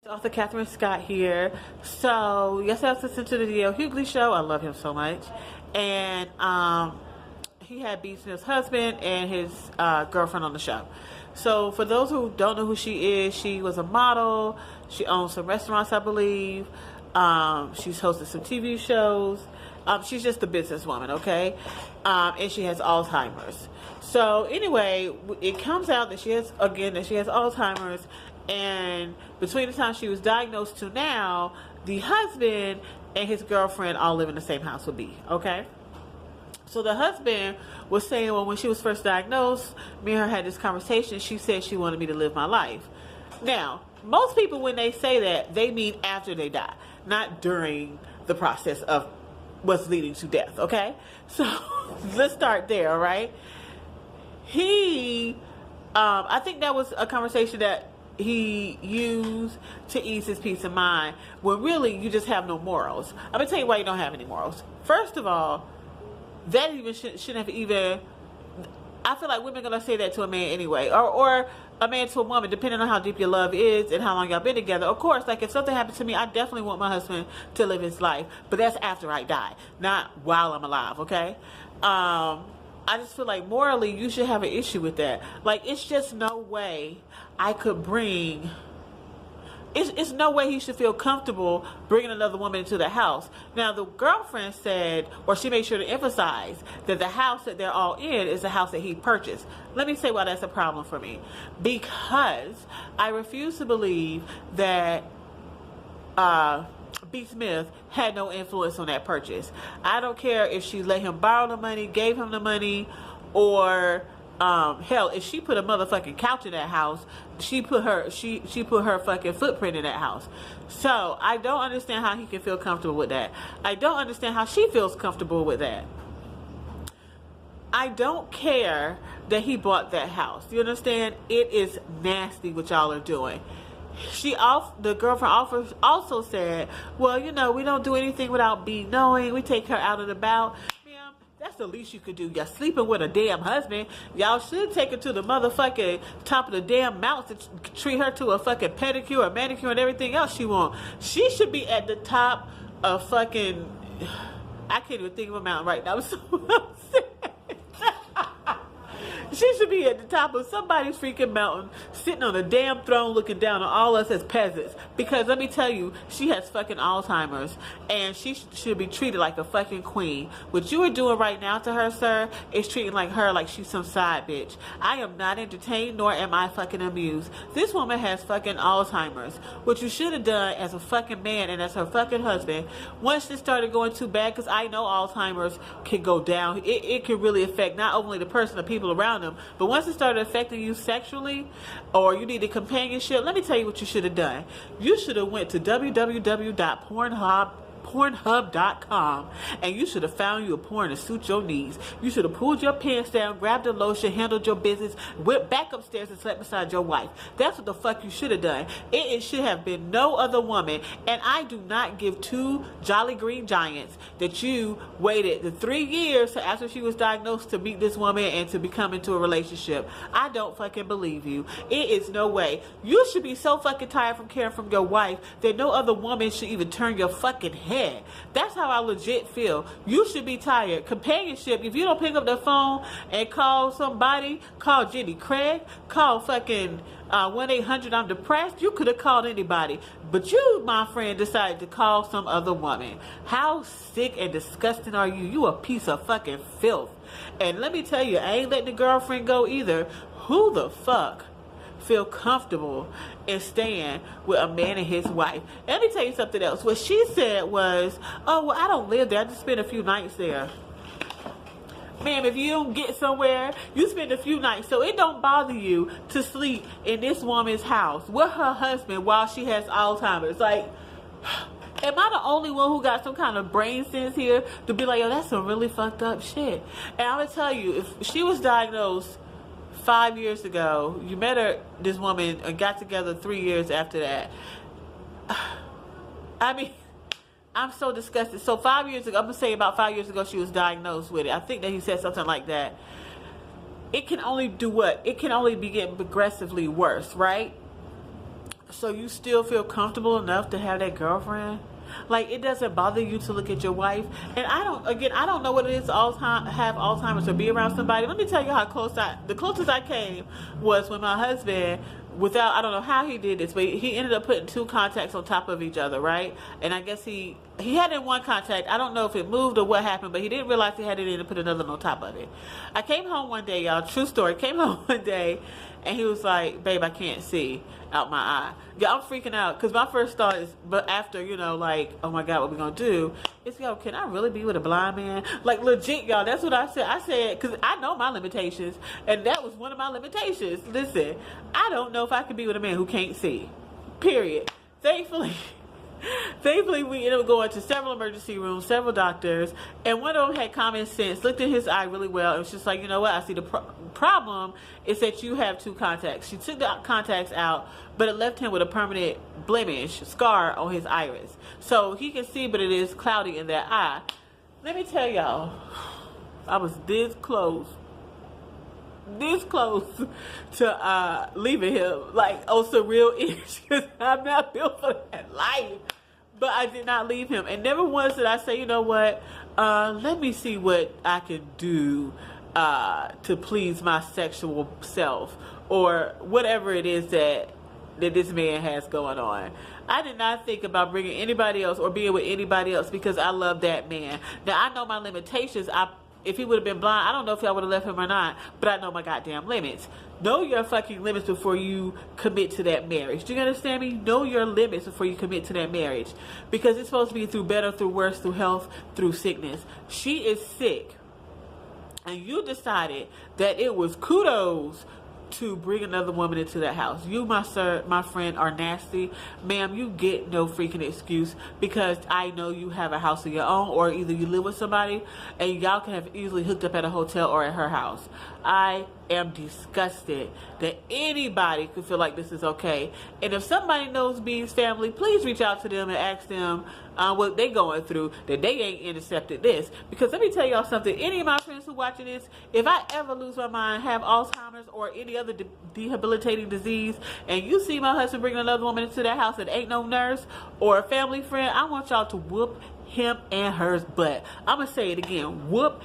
Author Catherine Scott here. So yesterday I was listening to the D.L. Hughley show. I love him so much. And he had B. Smith's husband and his girlfriend on the show. So for those who don't know who she is, she was a model. She owns some restaurants, I believe. She's hosted some TV shows. She's just a businesswoman, okay? And she has Alzheimer's. So anyway, it comes out that she has Alzheimer's. And between the time she was diagnosed to now, the husband and his girlfriend all live in the same house with B, okay? So the husband was saying, well, when she was first diagnosed, me and her had this conversation. She said she wanted me to live my life. Now, most people, when they say that, they mean after they die, not during the process of what's leading to death, okay? So let's start there, all right? I think that was a conversation that he used to ease his peace of mind, when really you just have no morals. I'm gonna tell you why you don't have any morals. First of all, that even shouldn't have even. I feel like women are gonna say that to a man anyway, or a man to a woman, depending on how deep your love is and how long y'all been together. Of course, like if something happens to me, I definitely want my husband to live his life, but that's after I die, not while I'm alive. Okay. I just feel like morally you should have an issue with that. Like, it's just no way I could bring. It's no way he should feel comfortable bringing another woman into the house. Now, the girlfriend said, or she made sure to emphasize, that the house that they're all in is the house that he purchased. Let me say why that's a problem for me. Because I refuse to believe that B. Smith had no influence on that purchase. I don't care if she let him borrow the money, gave him the money, or hell, if she put a motherfucking couch in that house, she put her fucking footprint in that house. So I don't understand how he can feel comfortable with that. I don't understand how she feels comfortable with that. I don't care that he bought that house. You understand? It is nasty what y'all are doing. The girlfriend also said, well, you know, we don't do anything without B knowing. We take her out and about. Ma'am, that's the least you could do. You're sleeping with a damn husband. Y'all should take her to the motherfucking top of the damn mountain to treat her to a fucking pedicure, a manicure, and everything else she wants. She should be at the top of fucking... I can't even think of a mountain right now. I'm so upset. She should be at the top of somebody's freaking mountain, sitting on a damn throne looking down on all us as peasants. Because let me tell you, she has fucking Alzheimer's, and she should be treated like a fucking queen. What you are doing right now to her, sir, is treating her like she's some side bitch. I am not entertained, nor am I fucking amused. This woman has fucking Alzheimer's. What you should have done as a fucking man and as her fucking husband, once this started going too bad, because I know Alzheimer's can go down. It can really affect not only the person, the people around them, but once it started affecting you sexually, or you needed companionship, let me tell you what you should have done. You should have went to www.pornhub.com, and you should have found you a porn to suit your needs. You should have pulled your pants down, grabbed the lotion, handled your business, went back upstairs and slept beside your wife. That's what the fuck you should have done. It should have been no other woman. And I do not give two jolly green giants that you waited the 3 years after she was diagnosed to meet this woman and to become into a relationship. I don't fucking believe you. It is no way. You should be so fucking tired from caring for your wife that no other woman should even turn your fucking head. That's how I legit feel. You should be tired. Companionship, if you don't pick up the phone and call somebody, call Jenny Craig, call fucking 1-800 I'm depressed, you could have called anybody. But you, my friend, decided to call some other woman. How sick and disgusting are you? You a piece of fucking filth. And let me tell you, I ain't letting the girlfriend go either. Who the fuck feel comfortable in staying with a man and his wife? And let me tell you something else. What she said was, oh, well, I don't live there. I just spend a few nights there. Ma'am, if you don't get somewhere, you spend a few nights. So it don't bother you to sleep in this woman's house with her husband while she has Alzheimer's. Like, am I the only one who got some kind of brain sense here to be like, yo, that's some really fucked up shit? And I'm going to tell you, if she was diagnosed 5 years ago, you met her, this woman, and got together 3 years after that. I mean, I'm so disgusted. So 5 years ago, I'm going to say about 5 years ago, she was diagnosed with it. I think that he said something like that. It can only do what? It can only be getting progressively worse, right? So you still feel comfortable enough to have that girlfriend? Like, it doesn't bother you to look at your wife? And I don't know what it is to have Alzheimer's or be around somebody. Let me tell you how the closest I came was when my husband, I don't know how he did this, but he ended up putting two contacts on top of each other, right? And I guess he had in one contact. I don't know if it moved or what happened, but he didn't realize he had it in and put another one on top of it. I came home one day, y'all, true story, came home one day, and he was like, babe, I can't see out my eye. Yeah, I'm freaking out, because my first thought is, but after, like, oh my God, what we gonna do? Is, yo, can I really be with a blind man? Like, legit, y'all, that's what I said. I said, because I know my limitations, and that was one of my limitations. Listen, I don't know if I could be with a man who can't see. Period. Thankfully, we ended up going to several emergency rooms, several doctors, and one of them had common sense, looked at his eye really well, and was just like, you know what, I see the problem is that you have two contacts. She took the contacts out, but it left him with a permanent blemish, scar on his iris. So he can see, but it is cloudy in that eye. Let me tell y'all, I was this close to leaving him, like, on some real issues, because I'm not built for that life. But I did not leave him, and never once did I say, you know what, let me see what I can do to please my sexual self, or whatever it is that this man has going on. I did not think about bringing anybody else or being with anybody else, because I love that man. Now, I know my limitations. If he would have been blind, I don't know if I would have left him or not, but I know my goddamn limits. Know your fucking limits before you commit to that marriage. Do you understand me? Know your limits before you commit to that marriage. Because it's supposed to be through better, through worse, through health, through sickness. She is sick. And you decided that it was kudos to bring another woman into that house. You, my friend, are nasty. Ma'am, you get no freaking excuse, because I know you have a house of your own, or either you live with somebody and y'all can have easily hooked up at a hotel or at her house. I am disgusted that anybody could feel like this is okay. And if somebody knows Bee's family, please reach out to them and ask them what they going through, that they ain't intercepted this. Because let me tell y'all something, any of my friends who watching this, if I ever lose my mind, have Alzheimer's or any other debilitating disease, and you see my husband bringing another woman into that house that ain't no nurse or a family friend, I want y'all to whoop him and her butt. I'm gonna say it again, whoop